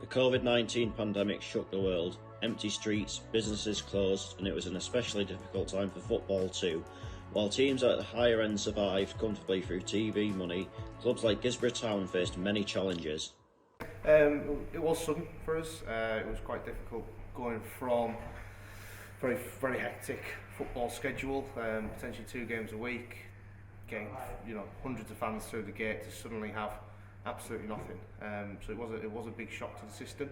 The COVID-19 pandemic shook the world. Empty streets, businesses closed, and it was an especially difficult time for football too. While teams at the higher end survived comfortably through TV money, clubs like Guisborough Town faced many challenges. It was sudden for us. It was quite difficult going from very hectic football schedule, potentially 2 games a week, getting hundreds of fans through the gate to suddenly have absolutely nothing. So it was a big shock to the system.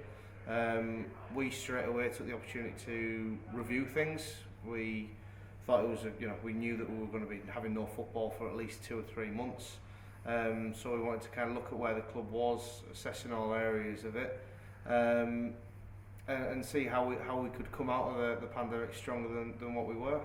We straight away took the opportunity to review things. We thought it was we knew that we were going to be having no football for at least 2 or 3 months. So we wanted to kind of look at where the club was, assessing all areas of it, and see how we could come out of the pandemic stronger than what we were.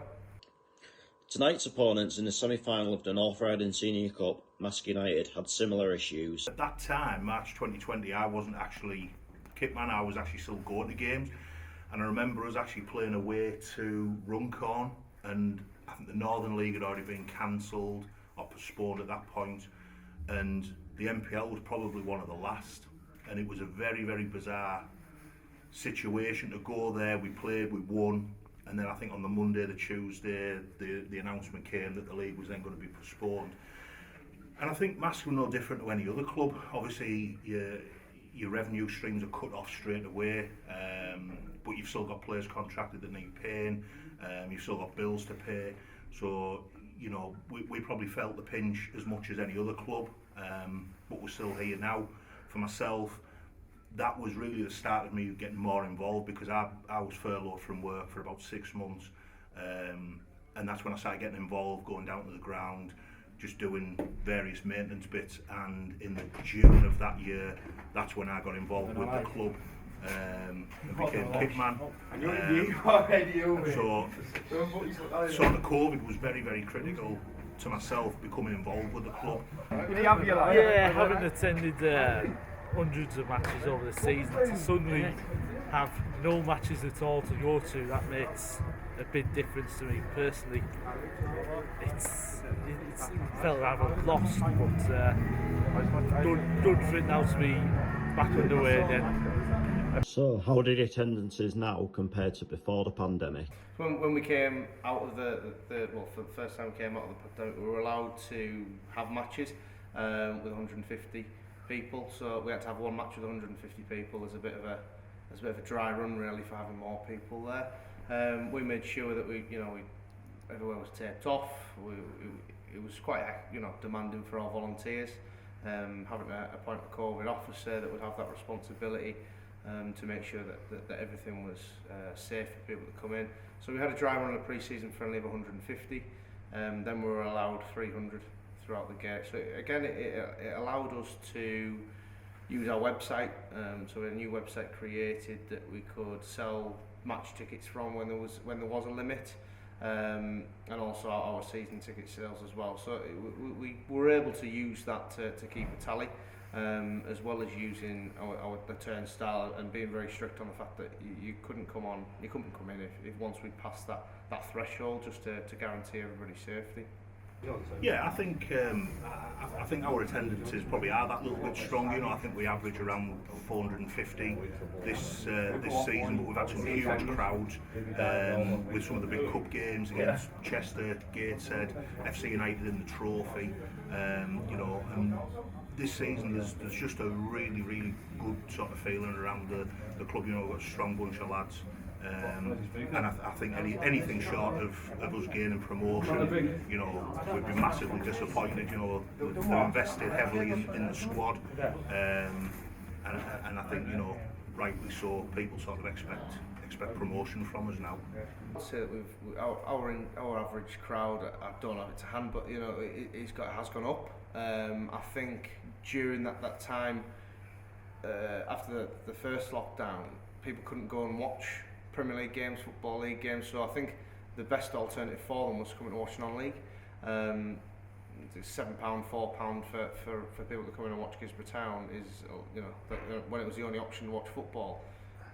Tonight's opponents in the semi-final of the North Riding Senior Cup, Marske Uniyted, had similar issues. At that time, March 2020, I wasn't actually kitman, I was actually still going to games, and I remember us actually playing away to Runcorn, and I think the Northern League had already been cancelled or postponed at that point, and the MPL was probably one of the last, and it was a very, very bizarre situation to go there. We played, we won, and then I think on the Monday, the Tuesday, the announcement came that the league was then going to be postponed. And I think Marske were no different to any other club. Obviously, your revenue streams are cut off straight away, but you've still got players contracted that need paying, you've still got bills to pay. So, we probably felt the pinch as much as any other club, but we're still here now. For myself, that was really the start of me getting more involved, because I was furloughed from work for about 6 months, and that's when I started getting involved, going down to the ground, just doing various maintenance bits. And in the June of that year, that's when I got involved with the club and became kitman. So the COVID was very, very critical to myself becoming involved with the club. Yeah, having attended hundreds of matches over the season, to suddenly have no matches at all to go to, that makes a big difference to me personally. It's felt rather lost, but good for it now to be back underway again. So, how did attendances now compared to before the pandemic? When we came out of for the first time we came out of the pandemic, we were allowed to have matches with 150 people. So we had to have one match with 150 people as a bit of a dry run really for having more people there. We made sure that everywhere was taped off. It was quite demanding for our volunteers, having to appoint a COVID officer that would have that responsibility to make sure that everything was safe for people to come in. So we had a dry run of pre-season friendly of 150, then we were allowed 300 throughout the gate. So again, it allowed us to use our website. So a new website created that we could sell match tickets from when there was a limit, and also our season ticket sales as well. So we were able to use that to keep a tally, as well as using the turnstile and being very strict on the fact that you couldn't come in if once we passed that threshold, just to guarantee everybody's safety. Yeah, I think our attendances probably are that little bit strong. I think we average around 450 this season, but we've had some huge crowds with some of the big cup games against Chester, Gateshead, FC United in the trophy. And this season there's just a really, really good sort of feeling around the club. We've got a strong bunch of lads. And I think anything short of us gaining promotion, we'd be massively disappointed. They've invested heavily in the squad, and I think rightly so. People sort of expect promotion from us now. I'd say that our average crowd, I don't have it to hand, but it has gone up. I think during that time, after the first lockdown, people couldn't go and watch Premier League games, Football League games, so I think the best alternative for them was coming to watch non-league. It's £7, £4 for people to come in and watch Guisborough Town is, when it was the only option to watch football.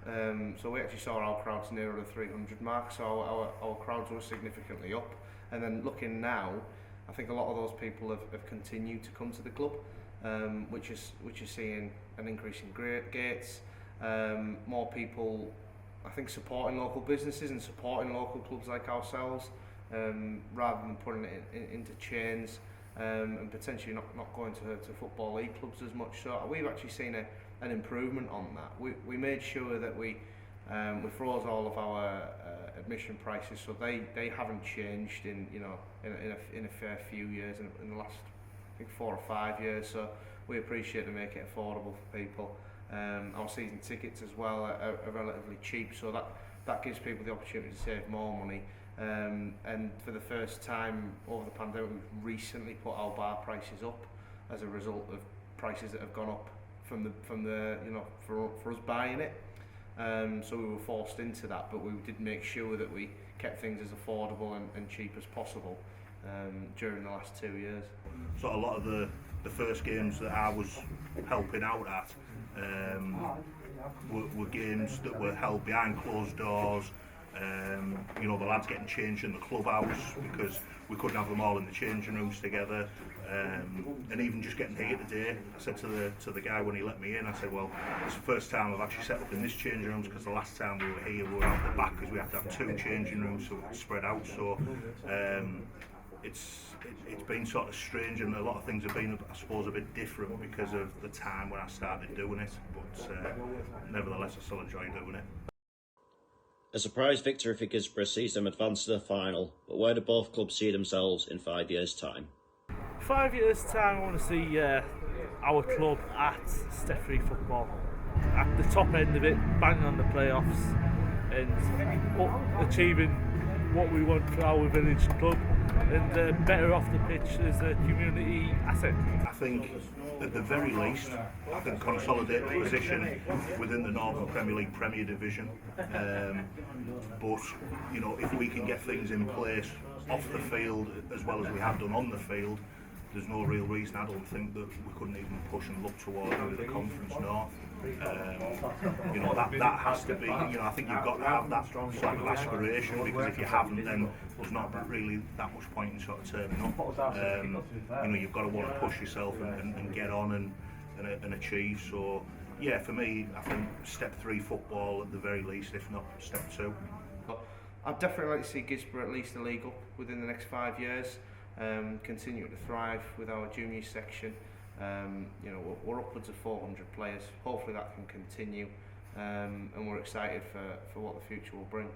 So we actually saw our crowds nearer the 300 mark, so our crowds were significantly up. And then looking now, I think a lot of those people have continued to come to the club, which is seeing an increase in gates, more people, I think, supporting local businesses and supporting local clubs like ourselves, rather than putting it into chains, and potentially not going to Football League clubs as much. So we've actually seen an improvement on that. We made sure that we froze all of our admission prices, so they haven't changed in a fair few years, in the last, I think, 4 or 5 years. So we appreciate to make it affordable for people. Our season tickets as well are relatively cheap, so that gives people the opportunity to save more money. And for the first time over the pandemic, we've recently put our bar prices up as a result of prices that have gone up from the for us buying it. So we were forced into that, but we did make sure that we kept things as affordable and cheap as possible during the last 2 years. So a lot of the first games that I was helping out at were games that were held behind closed doors. The lads getting changed in the clubhouse because we couldn't have them all in the changing rooms together, and even just getting here today. I said to the guy when he let me in, I said, well, it's the first time I've actually set up in this changing rooms, because the last time we were here we were out the back because we had to have 2 changing rooms so it's spread out. So it's been sort of strange, and a lot of things have been, I suppose, a bit different because of the time when I started doing it, but nevertheless I still enjoy doing it. A surprise victory for Guisborough sees them advance to the final, but where do both clubs see themselves in 5 years' time? 5 years' time, I want to see our club at Step 3 football, at the top end of it, banging on the playoffs, and achieving what we want for our village club, and better off the pitch as a community asset. I think at the very least, I can consolidate the position within the Northern Premier League Premier Division. But if we can get things in place off the field as well as we have done on the field, there's no real reason, I don't think, that we couldn't even push and look towards the Conference North. That has to be, I think you've got to have that sort of aspiration, because if you haven't, then there's not really that much point in sort of turning up. You've got to want to push yourself and get on and achieve. So yeah, for me, I think Step 3 football at the very least, if not Step 2. I'd definitely like to see Guisborough at least a league up within the next 5 years. Continue to thrive with our junior section. We're upwards of 400 players. Hopefully that can continue, and we're excited for what the future will bring.